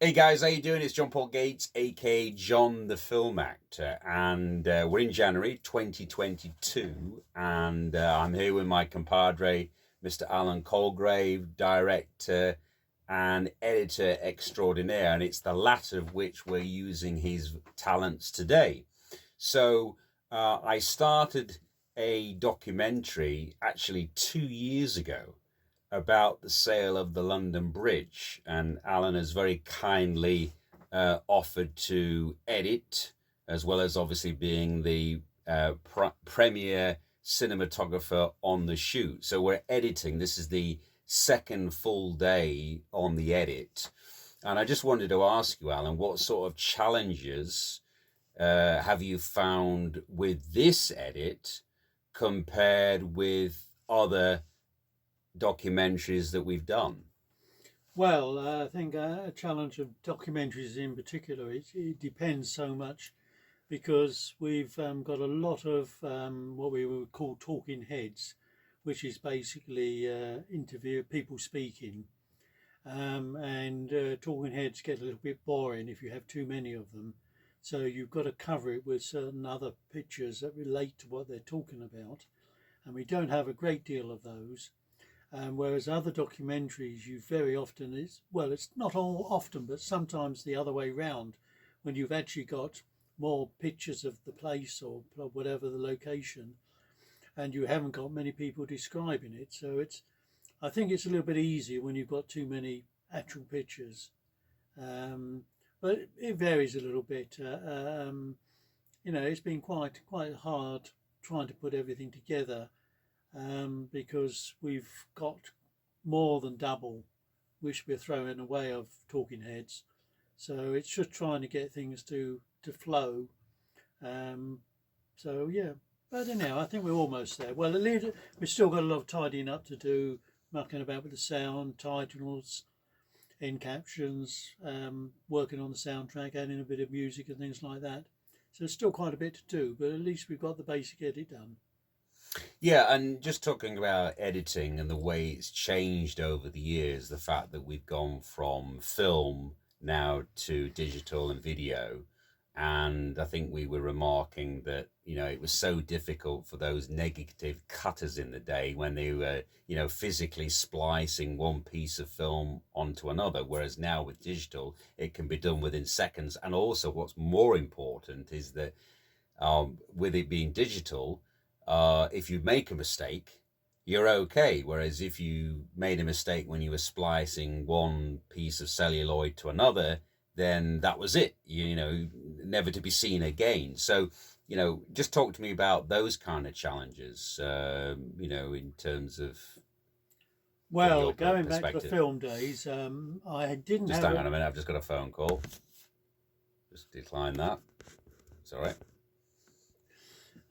Hey guys, how you doing? It's John Paul Gates, aka John the Film Actor, and we're in January 2022, and I'm here with my compadre, Mr. Alan Colgrave, director and editor extraordinaire, and it's the latter of which we're using his talents today. So I started a documentary actually 2 years ago about the sale of the London Bridge, and Alan has very kindly offered to edit, as well as obviously being the premier cinematographer on the shoot. So we're editing. This is the second full day on the edit. And I just wanted to ask you, Alan, what sort of challenges have you found with this edit compared with other documentaries that we've done? Well, I think a challenge of documentaries in particular, it depends so much because we've got a lot of what we would call talking heads, which is basically interview people speaking. And talking heads get a little bit boring if you have too many of them. So you've got to cover it with certain other pictures that relate to what they're talking about. And we don't have a great deal of those. Whereas other documentaries, you very often it's not all often, but sometimes the other way round, when you've actually got more pictures of the place or whatever the location, and you haven't got many people describing it. So I think it's a little bit easier when you've got too many actual pictures. Um, but it varies a little bit. It's been quite hard trying to put everything together because we've got more than double which we're throwing away of talking heads. So it's just trying to get things to flow. Um, so yeah, but anyhow, I think we're almost there. Well, at least we've still got a lot of tidying up to do, mucking about with the sound, titles, end captions, working on the soundtrack, adding a bit of music and things like that. So there's still quite a bit to do, but at least we've got the basic edit done. Yeah, and just talking about editing and the way it's changed over the years, the fact that we've gone from film now to digital and video. And I think we were remarking that, it was so difficult for those negative cutters in the day when they were, physically splicing one piece of film onto another. Whereas now with digital, it can be done within seconds. And also, what's more important is that with it being digital, if you make a mistake, you're okay. Whereas if you made a mistake when you were splicing one piece of celluloid to another, then that was it, never to be seen again. So, just talk to me about those kind of challenges, in terms of from Well, your going back to the perspective. film days, I didn't Just have hang a on a minute, I've just got a phone call. Just decline that. It's all right.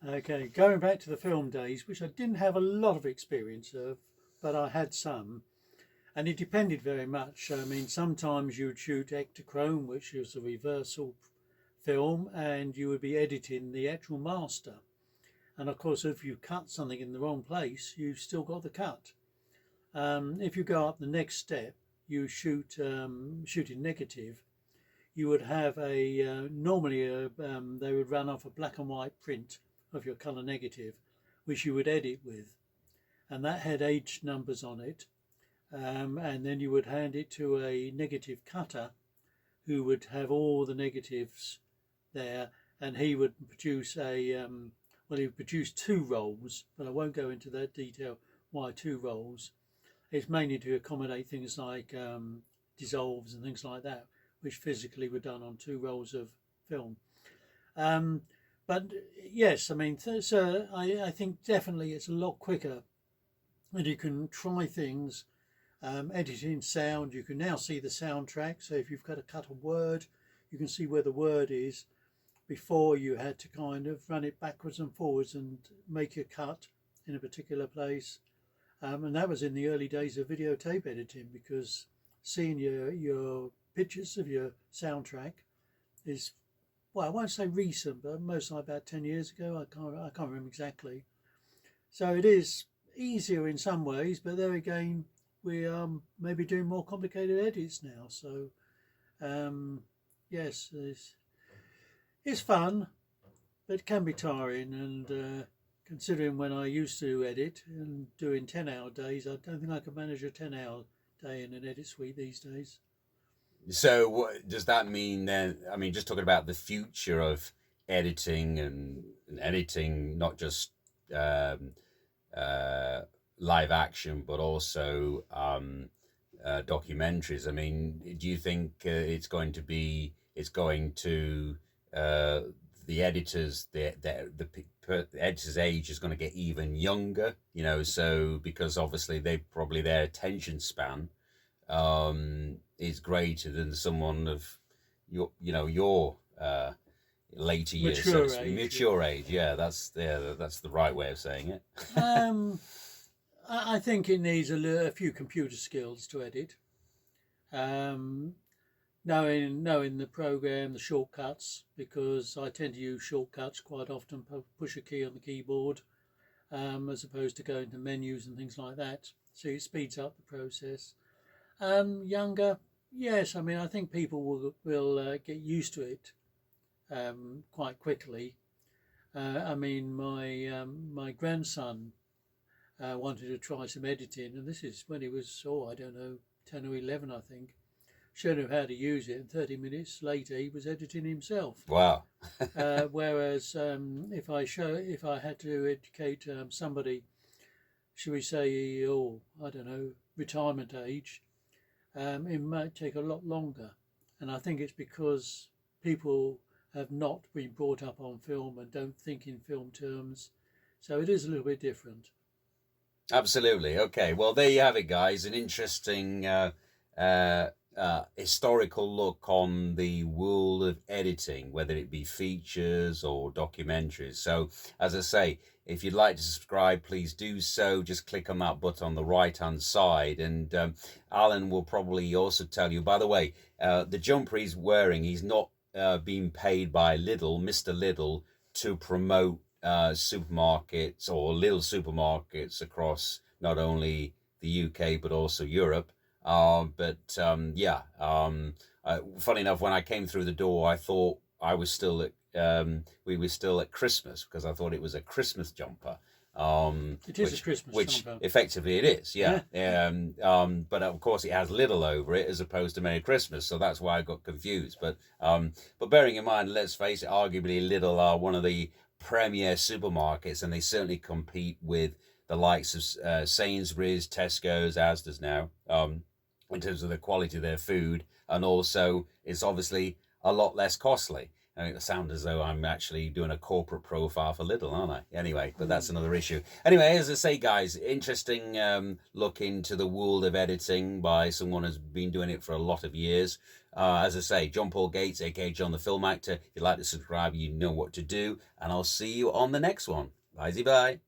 okay. Going back to the film days, which I didn't have a lot of experience of, but I had some, and it depended very much. I mean, sometimes you would shoot Ektachrome, which is a reversal film, and you would be editing the actual master. And of course, if you cut something in the wrong place, you've still got the cut. If you go up the next step, you shoot in negative. You would have normally they would run off a black and white print of your color negative, which you would edit with, and that had age numbers on it. And then you would hand it to a negative cutter who would have all the negatives there, and he would produce he would produce two rolls, but I won't go into that detail why two rolls. It's mainly to accommodate things like dissolves and things like that, which physically were done on two rolls of film. Um, but yes, I mean, so I think definitely it's a lot quicker, and you can try things. Editing sound, you can now see the soundtrack. So if you've got to cut a word, you can see where the word is. Before you had to kind of run it backwards and forwards and make a cut in a particular place. And that was in the early days of videotape editing because seeing your pictures of your soundtrack is, well, I won't say recent, but most like about 10 years ago. I can't remember exactly. So it is easier in some ways, but there again, we are maybe doing more complicated edits now. So Yes, it's fun, but it can be tiring. And considering when I used to edit and doing 10-hour days, I don't think I could manage a 10-hour day in an edit suite these days. So what does that mean then? I mean, just talking about the future of editing and editing, not just um, uh, live action, but also documentaries. I mean, do you think it's going to uh, the editors the editor's age is going to get even younger? You know, so because obviously they probably their attention span is greater than someone of your later years. So Mature age. mature age. Yeah, that's the right way of saying it. Um, I think it needs a few computer skills to edit. Um, knowing the program, the shortcuts, because I tend to use shortcuts quite often. Push a key on the keyboard, as opposed to going to menus and things like that. So it speeds up the process. Younger, yes. I mean, I think people will get used to it quite quickly. I mean, my grandson wanted to try some editing, and this is when he was, I don't know, 10 or 11, I think. Showed him how to use it, and 30 minutes later he was editing himself. Wow. Whereas if I had to educate somebody, should we say, I don't know, retirement age, it might take a lot longer. And I think it's because people have not been brought up on film and don't think in film terms. So it is a little bit different. Absolutely. Okay. Well, there you have it, guys. An interesting historical look on the world of editing, whether it be features or documentaries. So, as I say, if you'd like to subscribe, please do so. Just click on that button on the right-hand side. And Alan will probably also tell you, by the way, the jumper he's wearing, he's not being paid by Lidl, Mr. Lidl, to promote supermarkets or little supermarkets across not only the UK but also Europe. Funny enough, when I came through the door, I thought I was still at we were still at Christmas because I thought it was a Christmas jumper. It is a Christmas which jumper. effectively it is, yeah. But of course it has little over it as opposed to Merry Christmas, so that's why I got confused. But bearing in mind, let's face it, arguably Lidl are one of the premier supermarkets, and they certainly compete with the likes of Sainsbury's, Tesco's, Asda's now, in terms of the quality of their food, and also it's obviously a lot less costly. I mean, it sounds as though I'm actually doing a corporate profile for Lidl, aren't I? Anyway, but that's another issue. Anyway, as I say, guys, interesting look into the world of editing by someone who's been doing it for a lot of years. As I say, John Paul Gates, aka John the Film Actor. If you'd like to subscribe, you know what to do. And I'll see you on the next one. Bye-bye.